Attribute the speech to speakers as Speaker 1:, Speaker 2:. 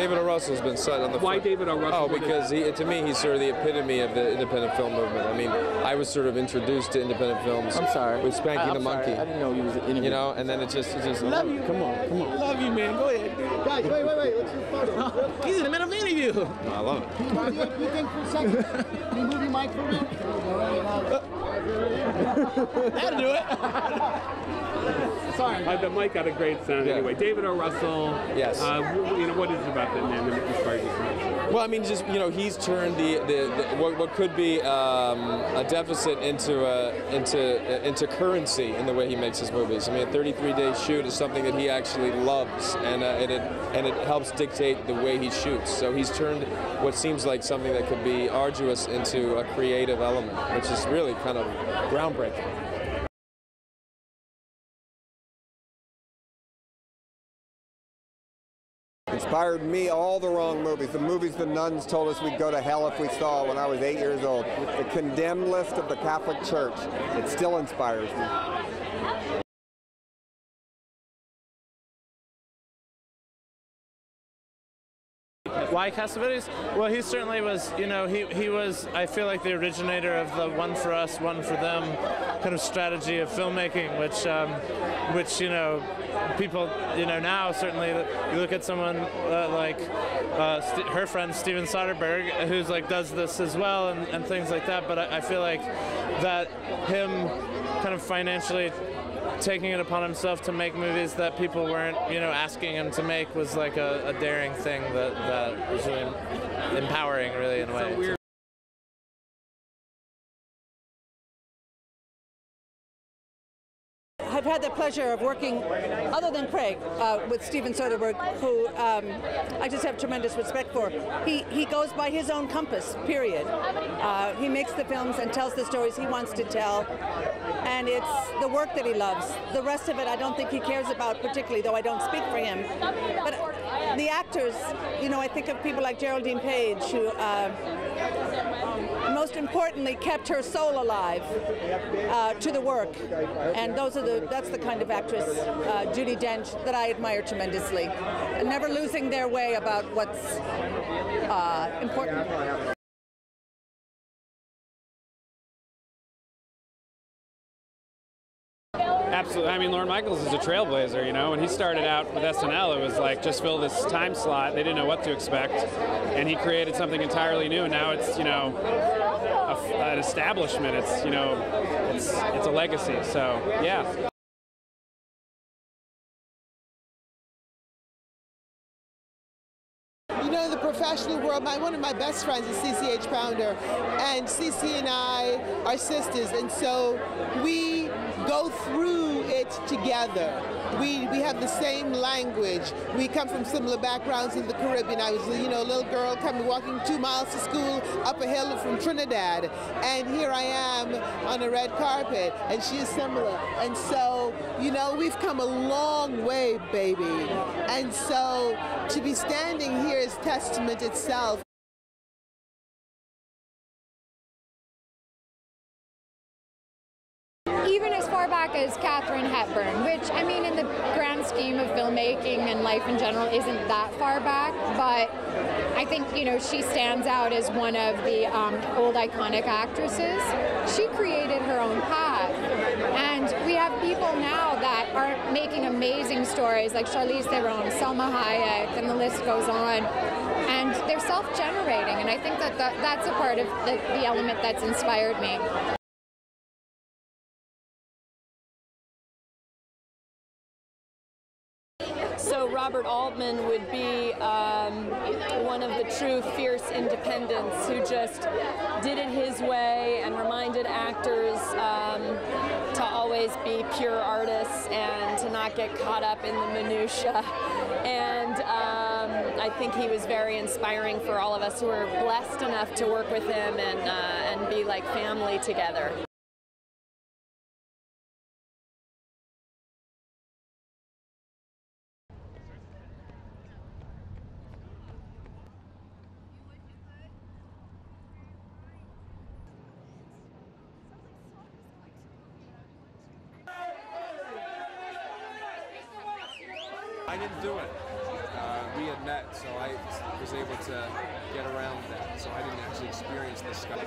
Speaker 1: David O. Russell's been set on the.
Speaker 2: Why David O. Russell?
Speaker 1: Oh, because to me, he's sort of the epitome of the independent film movement. I mean, I was sort of introduced to independent films.
Speaker 3: I'm sorry.
Speaker 1: With Spanking the Monkey.
Speaker 3: I didn't know he was an independent.
Speaker 1: You know, and then it just.
Speaker 3: Love you. Come on.
Speaker 2: Love you, man. Go ahead.
Speaker 4: Guys, wait. Let's do a photo.
Speaker 2: He's in the middle of the interview.
Speaker 1: No, I love it.
Speaker 4: You think for a second? Can you move your mic for a minute?
Speaker 2: That'll do it.
Speaker 4: Sorry.
Speaker 2: The mic got a great sound anyway. David O. Russell.
Speaker 1: Yes.
Speaker 2: You know, what is it about that man that inspired you so much?
Speaker 1: Well, I mean, just he's turned what could be a deficit into currency in the way he makes his movies. I mean, a 33-day shoot is something that he actually loves, and it helps dictate the way he shoots. So he's turned what seems like something that could be arduous into a creative element, which is really kind of groundbreaking.
Speaker 5: Inspired me all the wrong movies. The movies the nuns told us we'd go to hell if we saw when I was 8 years old. The condemned list of the Catholic Church. It still inspires me.
Speaker 3: Why Cassavetes? Well, he certainly was, he was, I feel like, the originator of the one for us, one for them kind of strategy of filmmaking, which people, now certainly, you look at someone like her friend Steven Soderbergh, who's does this as well and things like that, but I feel like that him kind of financially taking it upon himself to make movies that people weren't, asking him to make was like a daring thing that was really empowering, really, in a way.
Speaker 6: I've had the pleasure of working, other than Craig, with Steven Soderbergh, who I just have tremendous respect for. He goes by his own compass, period. He makes the films and tells the stories he wants to tell, and it's the work that he loves. The rest of it I don't think he cares about particularly, though I don't speak for him. But the actors, I think of people like Geraldine Page, who most importantly kept her soul alive to the work, and that's the kind of actress, Judi Dench, that I admire tremendously, and never losing their way about what's important.
Speaker 7: Absolutely. I mean, Lorne Michaels is a trailblazer, When he started out with SNL, it was like, just fill this time slot. They didn't know what to expect. And he created something entirely new. And now it's, an establishment. It's, it's a legacy. So, yeah.
Speaker 8: The professional world, one of my best friends is CCH Pounder, and CC and I are sisters, and so we go through it together. We have the same language. We come from similar backgrounds in the Caribbean. I was, a little girl walking 2 miles to school up a hill from Trinidad, and here I am on a red carpet, and she is similar. And so, we've come a long way, baby. And so, to be standing here is testament itself.
Speaker 9: Even as far back as Katharine Hepburn, which, I mean, in the grand scheme of filmmaking and life in general isn't that far back, but I think, she stands out as one of the old iconic actresses. She created her own path, and we have people now that are making amazing stories, like Charlize Theron, Selma Hayek, and the list goes on, and they're self-generating, and I think that's a part of the element that's inspired me.
Speaker 10: So Robert Altman would be one of the true fierce independents who just did it his way and reminded actors to always be pure artists and to not get caught up in the minutia. And I think he was very inspiring for all of us who were blessed enough to work with him and be like family together.
Speaker 1: I didn't do it. we had met, so I was able to get around that. So I didn't actually experience the sky.